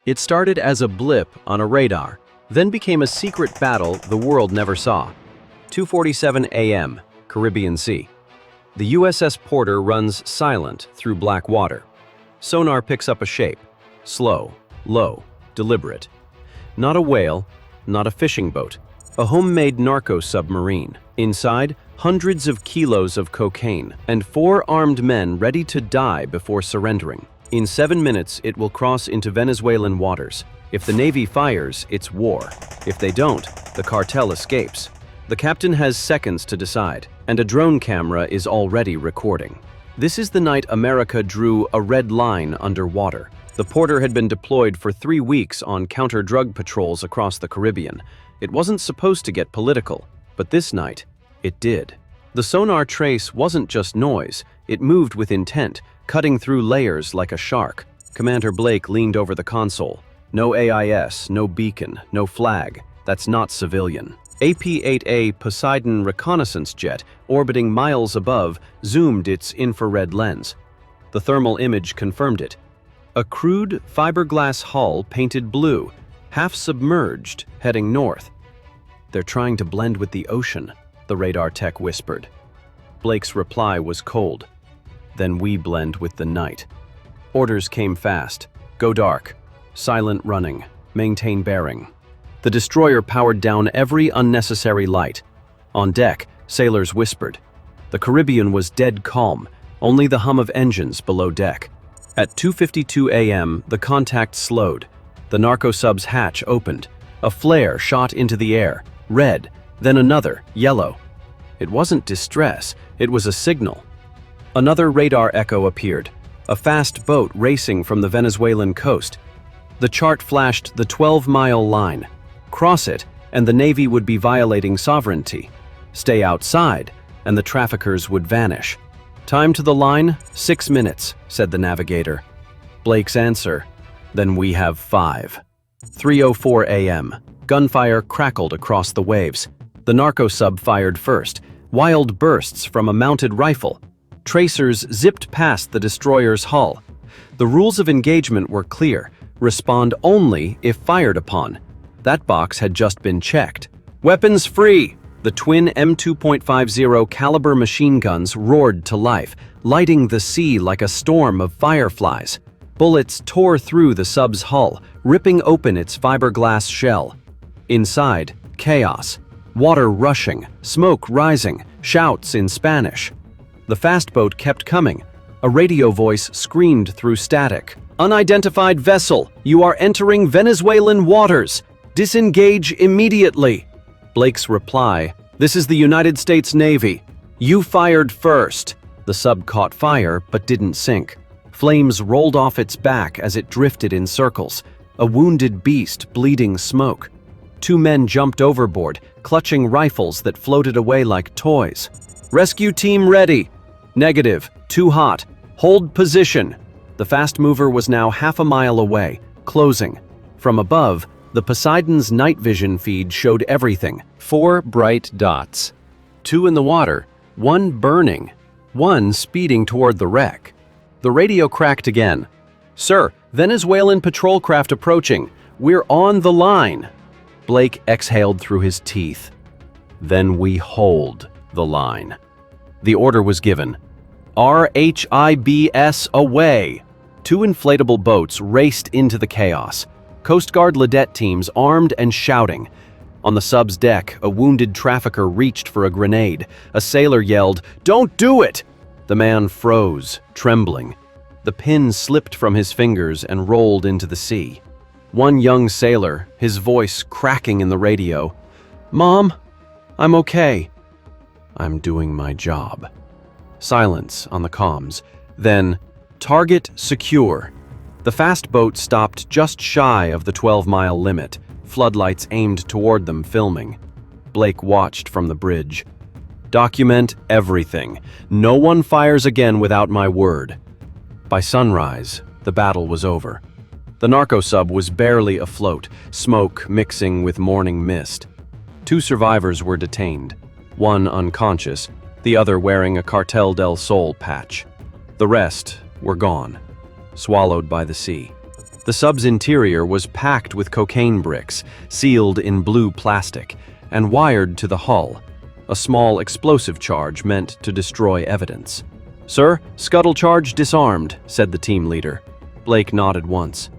It started as a blip on a radar, then became a secret battle the world never saw. 2:47 a.m., Caribbean Sea. The USS Porter runs silent through black water. Sonar picks up a shape. Slow, low, deliberate. Not a whale, not a fishing boat. A homemade narco submarine. Inside, hundreds of kilos of cocaine and 4 armed men ready to die before surrendering. In 7 minutes, it will cross into Venezuelan waters. If the Navy fires, it's war. If they don't, the cartel escapes. The captain has seconds to decide, and a drone camera is already recording. This is the night America drew a red line underwater. The Porter had been deployed for 3 weeks on counter-drug patrols across the Caribbean. It wasn't supposed to get political, but this night, it did. The sonar trace wasn't just noise, it moved with intent, cutting through layers like a shark. Commander Blake leaned over the console. No AIS, no beacon, no flag. That's not civilian. AP-8A Poseidon reconnaissance jet, orbiting miles above, zoomed its infrared lens. The thermal image confirmed it. A crude fiberglass hull painted blue, half submerged, heading north. "They're trying to blend with the ocean," the radar tech whispered. Blake's reply was cold. "Then we blend with the night." Orders came fast. Go dark. Silent running. Maintain bearing. The destroyer powered down every unnecessary light. On deck, sailors whispered. The Caribbean was dead calm, only the hum of engines below deck. At 2:52 a.m., the contact slowed. The narco sub's hatch opened. A flare shot into the air, red, then another, yellow. It wasn't distress, it was a signal. Another radar echo appeared, a fast boat racing from the Venezuelan coast. The chart flashed the 12-mile line. Cross it, and the Navy would be violating sovereignty. Stay outside, and the traffickers would vanish. "Time to the line, 6 minutes," said the navigator. Blake's answer, "Then we have 5. 3:04 a.m. Gunfire crackled across the waves. The narco sub fired first, wild bursts from a mounted rifle. Tracers zipped past the destroyer's hull. The rules of engagement were clear. Respond only if fired upon. That box had just been checked. "Weapons free!" The twin M2.50 caliber machine guns roared to life, lighting the sea like a storm of fireflies. Bullets tore through the sub's hull, ripping open its fiberglass shell. Inside, chaos. Water rushing, smoke rising, shouts in Spanish. The fast boat kept coming. A radio voice screamed through static. "Unidentified vessel, you are entering Venezuelan waters. Disengage immediately." Blake's reply, "This is the United States Navy. You fired first." The sub caught fire but didn't sink. Flames rolled off its back as it drifted in circles, a wounded beast bleeding smoke. 2 men jumped overboard, clutching rifles that floated away like toys. "Rescue team ready." "Negative. Too hot. Hold position." The fast mover was now half a mile away, closing. From above, the Poseidon's night vision feed showed everything. 4 bright dots. 2 in the water, 1 burning, 1 speeding toward the wreck. The radio cracked again. "Sir, Venezuelan patrol craft approaching. We're on the line." Blake exhaled through his teeth. "Then we hold the line." The order was given. RHIBS away! 2 inflatable boats raced into the chaos. Coast Guard Ledette teams armed and shouting. On the sub's deck, a wounded trafficker reached for a grenade. A sailor yelled, "Don't do it!" The man froze, trembling. The pin slipped from his fingers and rolled into the sea. One young sailor, his voice cracking in the radio, "Mom, I'm okay." "I'm doing my job." Silence on the comms. Then, "Target secure." The fast boat stopped just shy of the 12-mile limit, floodlights aimed toward them, filming. Blake watched from the bridge. "Document everything. No one fires again without my word." By sunrise, the battle was over. The narco sub was barely afloat, smoke mixing with morning mist. 2 survivors were detained, one unconscious, the other wearing a Cartel del Sol patch. The rest were gone, swallowed by the sea. The sub's interior was packed with cocaine bricks, sealed in blue plastic, and wired to the hull, a small explosive charge meant to destroy evidence. "Sir, scuttle charge disarmed," said the team leader. Blake nodded once.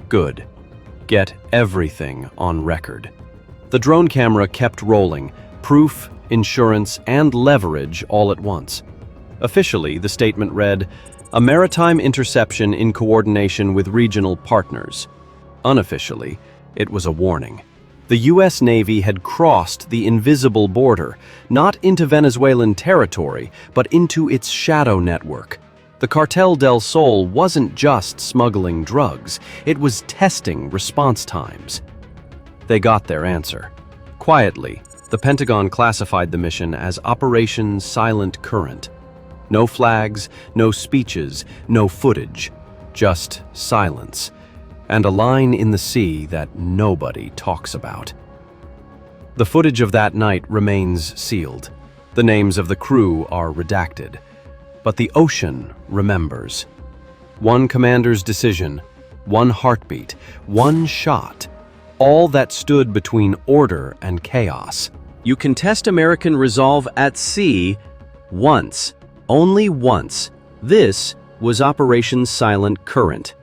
"Good. Get everything on record." The drone camera kept rolling, proof, insurance, and leverage all at once. Officially, the statement read, "A maritime interception in coordination with regional partners." Unofficially, it was a warning. The U.S. Navy had crossed the invisible border, not into Venezuelan territory, but into its shadow network. The Cartel del Sol wasn't just smuggling drugs, it was testing response times. They got their answer. Quietly, the Pentagon classified the mission as Operation Silent Current. No flags, no speeches, no footage, just silence, and a line in the sea that nobody talks about. The footage of that night remains sealed. The names of the crew are redacted. But the ocean remembers. One commander's decision, one heartbeat, one shot, all that stood between order and chaos. You can test American resolve at sea once, only once. This was Operation Silent Current.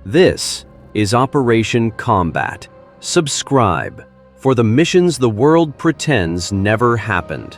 This is Operation Combat. Subscribe for the missions the world pretends never happened.